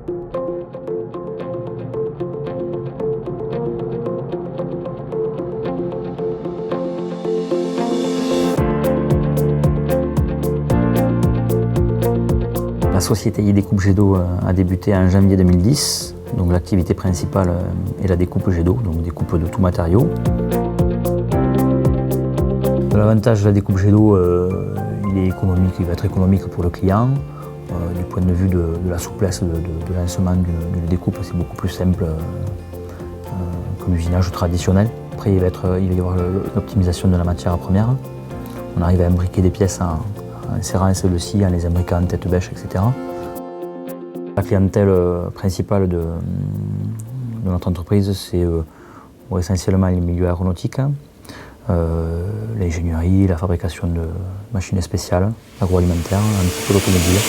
La société Idécoupe Jet d'eau a débuté en janvier 2010. Donc l'activité principale est la découpe jet d'eau, donc découpe de tout matériau. L'avantage de la découpe jet d'eau, il est économique, il va être économique pour le client. Du point de vue de la souplesse de lancement d'une découpe, c'est beaucoup plus simple que l'usinage traditionnel. Après, il va y avoir l'optimisation de la matière première. On arrive à imbriquer des pièces en serrant celles-ci, en les imbriquant en tête-bêche, etc. La clientèle principale de notre entreprise, c'est essentiellement les milieux aéronautiques, l'ingénierie, la fabrication de machines spéciales, l'agroalimentaire, un petit peu l'automobile.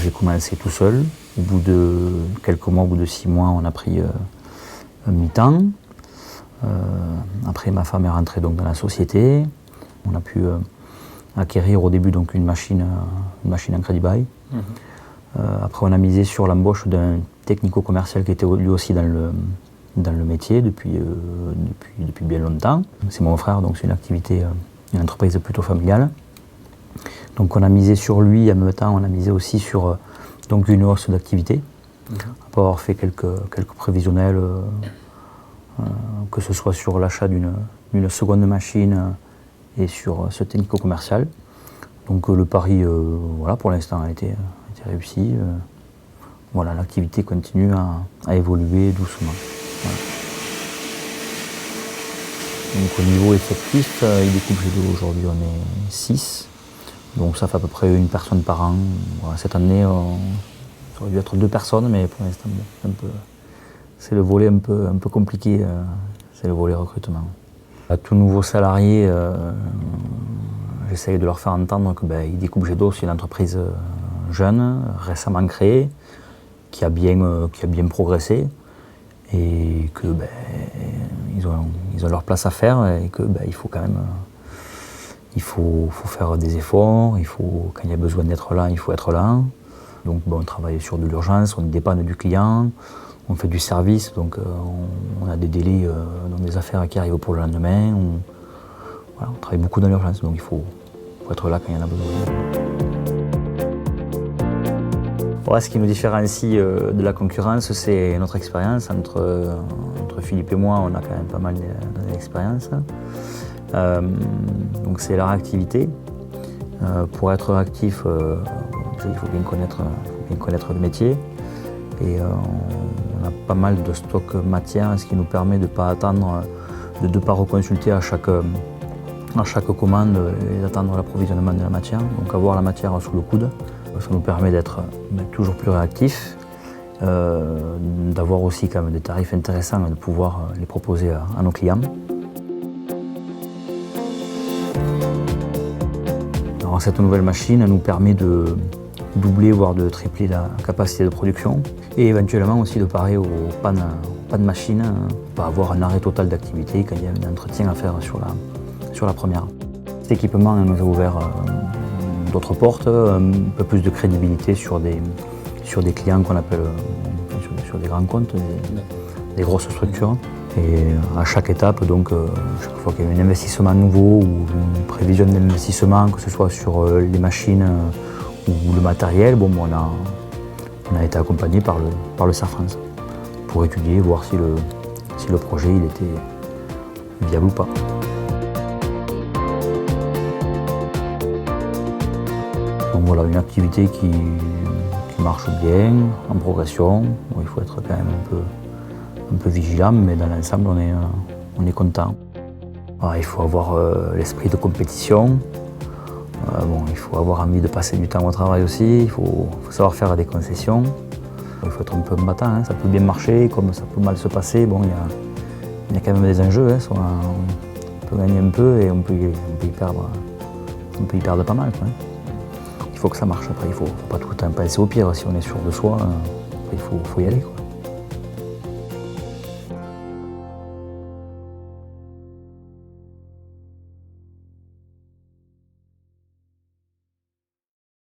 J'ai commencé tout seul. Au bout de quelques mois, au bout de 6 mois, on a pris un mi-temps. Après, ma femme est rentrée donc dans la société. On a pu acquérir au début donc une machine en crédit bail. Après, on a misé sur l'embauche d'un technico-commercial qui était lui aussi dans le métier depuis bien longtemps. C'est mon frère, donc c'est une entreprise plutôt familiale. Donc on a misé sur lui, en même temps on a misé aussi sur donc une hausse d'activité. Après avoir fait quelques prévisionnels, que ce soit sur l'achat d'une seconde machine et sur ce technico-commercial. Donc le pari, voilà, pour l'instant a été réussi. Voilà, l'activité continue à évoluer doucement. Voilà. Donc au niveau effectif, Idécoupe Jet d'eau, aujourd'hui on est 6. Donc ça fait à peu près une personne par an. Voilà, cette année, ça aurait dû être 2 personnes, mais pour l'instant, c'est le volet un peu compliqué, c'est le volet recrutement. À tout nouveau salarié, j'essaye de leur faire entendre que Idécoupe Jet d'eau, c'est une entreprise jeune, récemment créée, qui a bien progressé, et que ils ont leur place à faire, et que il faut quand même il faut faire des efforts, quand il y a besoin d'être là, il faut être là. Donc on travaille sur de l'urgence, on dépend du client, on fait du service, donc on a des délais dans des affaires qui arrivent pour le lendemain. On travaille beaucoup dans l'urgence, donc il faut être là quand il y en a besoin. Voilà, ce qui nous différencie de la concurrence, c'est notre expérience. Entre Philippe et moi, on a quand même pas mal d'expérience. Donc c'est la réactivité. Pour être réactif, il faut bien connaître le métier. Et on a pas mal de stock matière, ce qui nous permet de ne pas attendre, de ne pas reconsulter à chaque commande et d'attendre l'approvisionnement de la matière. Donc avoir la matière sous le coude, ça nous permet d'être toujours plus réactif, d'avoir aussi quand même des tarifs intéressants et de pouvoir les proposer à nos clients. Alors, cette nouvelle machine nous permet de doubler, voire de tripler la capacité de production et éventuellement aussi de parer aux pannes machine, pas avoir un arrêt total d'activité quand il y a un entretien à faire sur la première. Cet équipement nous a ouvert d'autres portes, un peu plus de crédibilité sur des clients qu'on appelle sur des grands comptes, des grosses structures. Et à chaque étape, donc, chaque fois qu'il y a un investissement nouveau ou une prévision d'investissement, que ce soit sur les machines ou le matériel, on a été accompagné par le CERF France pour étudier, voir si le projet il était viable ou pas. Donc voilà, une activité qui marche bien, en progression. Bon, il faut être quand même un peu vigilant, mais dans l'ensemble, on est content. Alors, il faut avoir l'esprit de compétition. Il faut avoir envie de passer du temps au travail aussi. Il faut savoir faire des concessions. Il faut être un peu battant, hein. Ça peut bien marcher, comme ça peut mal se passer. Bon, il y a quand même des enjeux. Hein. On peut gagner un peu et on peut y perdre pas mal, quoi. Il faut que ça marche. Après, il ne faut pas tout le temps penser au pire. Si on est sûr de soi, il faut y aller, quoi.